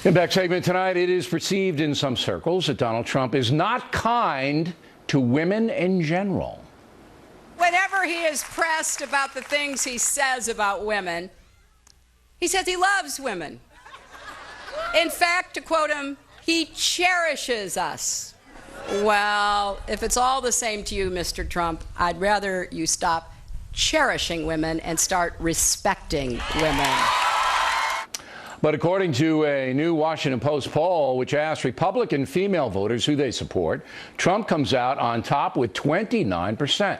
Impact segment tonight. It is perceived in some circles that Donald Trump is not kind to women in general. Whenever he is pressed about the things he says about women, he says he loves women. In fact, to quote him, he cherishes us. Well, if it's all the same to you, Mr. Trump, I'd rather you stop cherishing women and start respecting women. But according to a new Washington Post poll, which asked Republican female voters who they support, Trump comes out on top with 29%.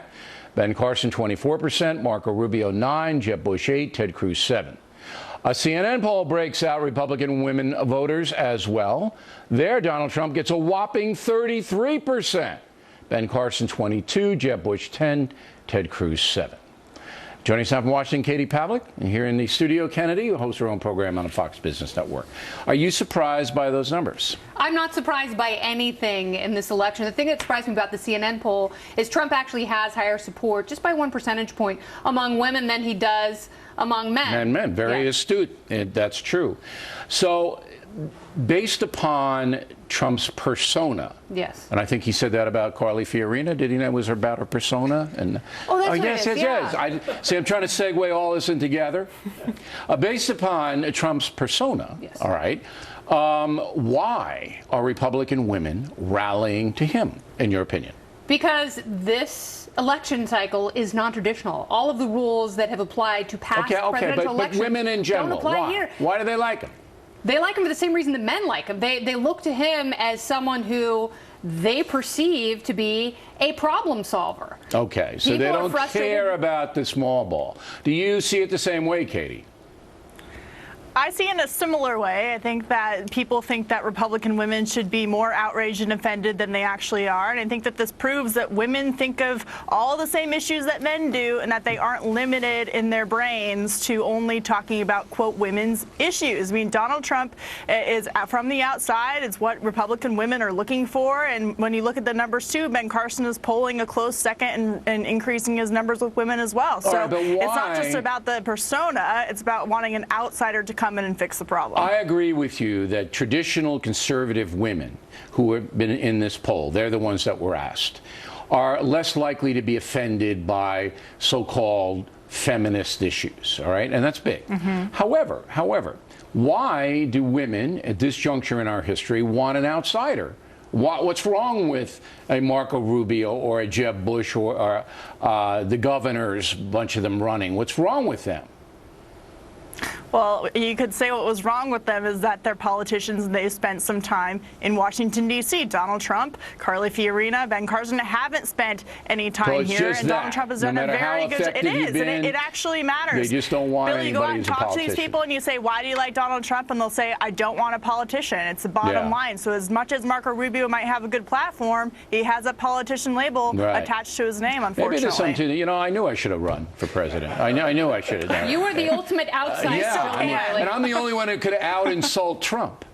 Ben Carson, 24%, Marco Rubio, 9%, Jeb Bush, 8%, Ted Cruz, 7%. A CNN poll breaks out Republican women voters as well. There, Donald Trump gets a whopping 33%. Ben Carson, 22%, Jeb Bush, 10%, Ted Cruz, 7%. Joining us now from Washington, Katie Pavlik, and here in the studio, Kennedy, who hosts her own program on the Fox Business Network. Are you surprised by those numbers? I'm not surprised by anything in this election. The thing that surprised me about the CNN poll is Trump actually has higher support, just by 1 percentage point, among women than he does among men. And men, very astute. That's true. So, based upon Trump's persona, yes, and I think he said that about Carly Fiorina, did he know it was about her persona? And yes. I'm trying to segue all this in together. Based upon Trump's persona, yes. All right, why are Republican women rallying to him, in your opinion? Because this election cycle is non-traditional. All of the rules that have applied to past presidential elections but women in general, don't apply why? here. Why do they like him? They like him for the same reason that men like him. They look to him as someone who they perceive to be a problem solver. Okay, so they don't care about the small ball. Do you see it the same way, Katie? I see it in a similar way. I think that people think that Republican women should be more outraged and offended than they actually are. And I think that this proves that women think of all the same issues that men do and that they aren't limited in their brains to only talking about, quote, women's issues. I mean, Donald Trump is from the outside. It's what Republican women are looking for. And when you look at the numbers, too, Ben Carson is polling a close second and increasing his numbers with women as well. So it's not just about the persona. It's about wanting an outsider to come in and fix the problem. I agree with you that traditional conservative women who have been in this poll, they're the ones that were asked, are less likely to be offended by so-called feminist issues, all right? And that's big. Mm-hmm. However, why do women at this juncture in our history want an outsider? What's wrong with a Marco Rubio or a Jeb Bush or the governors, a bunch of them running? What's wrong with them? Well, you could say what was wrong with them is that they're politicians and they spent some time in Washington, D.C. Donald Trump, Carly Fiorina, Ben Carson haven't spent any time here, and Donald Trump has done a very good job. It is, and it actually matters. They just don't want Bill, you go out and talk to these people and you say, why do you like Donald Trump? And they'll say, I don't want a politician. It's the bottom line. So as much as Marco Rubio might have a good platform, he has a politician label attached to his name, unfortunately. Maybe there's something I knew I should have run for president. I knew I should have done it. You were the ultimate outsider. And I'm the only one who could out-insult Trump.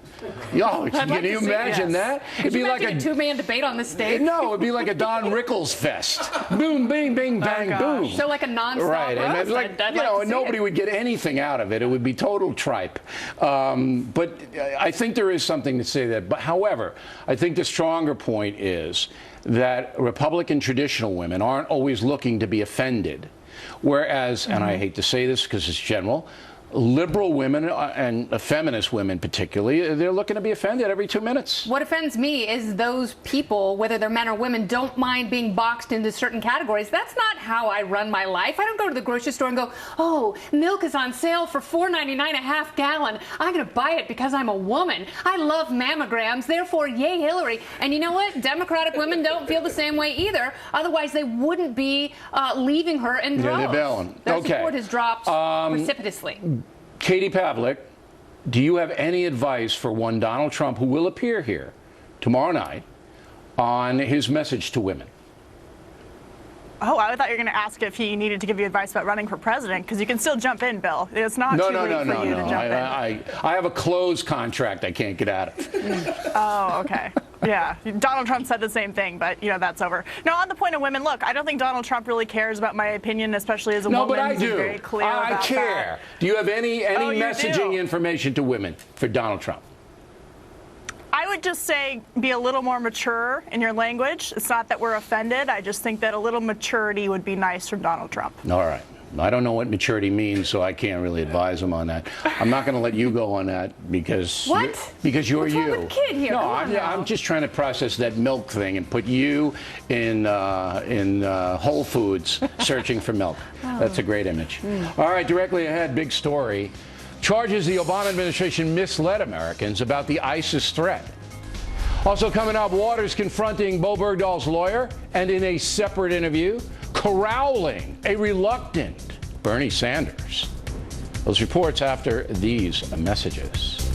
Can you imagine that? It'd be like a two-man debate on the stage. No, it'd be like a Don Rickles fest. Boom, bing, bing, bang, boom. So like a non-stop roast. And nobody would get anything out of it. It would be total tripe. But I think there is something to say that. But however, I think the stronger point is that Republican traditional women aren't always looking to be offended. Whereas, and I hate to say this because it's general, liberal women and feminist women particularly, they're looking to be offended every 2 minutes. What offends me is those people, whether they're men or women, don't mind being boxed into certain categories. That's not how I run my life. I don't go to the grocery store and go, oh, milk is on sale for $4.99 a half gallon. I'm going to buy it because I'm a woman. I love mammograms, therefore, yay, Hillary. And you know what? Democratic women don't feel the same way either. Otherwise, they wouldn't be leaving her in droves. Their support has dropped precipitously. Katie Pavlik, do you have any advice for one Donald Trump who will appear here tomorrow night on his message to women? Oh, I thought you were going to ask if he needed to give you advice about running for president, because you can still jump in, Bill. It's not too late for you to jump in. I have a closed contract I can't get out of. Oh, okay. Yeah, Donald Trump said the same thing, but, that's over. Now, on the point of women, look, I don't think Donald Trump really cares about my opinion, especially as a woman. No, but I do. He's very clear I about care. that. Do you have any messaging information to women for Donald Trump? I would just say be a little more mature in your language. It's not that we're offended. I just think that a little maturity would be nice from Donald Trump. All right. I don't know what maturity means, so I can't really advise him on that. I'm not going to let you go on that because because you're What's you. wrong with the kid here? No, Come on now. I'm just trying to process that milk thing and put you in Whole Foods searching for milk. That's a great image. All right, directly ahead, big story. Charges the Obama administration misled Americans about the ISIS threat. Also coming up, Waters confronting Bo Bergdahl's lawyer, and in a separate interview, corralling a reluctant Bernie Sanders. Those reports after these messages.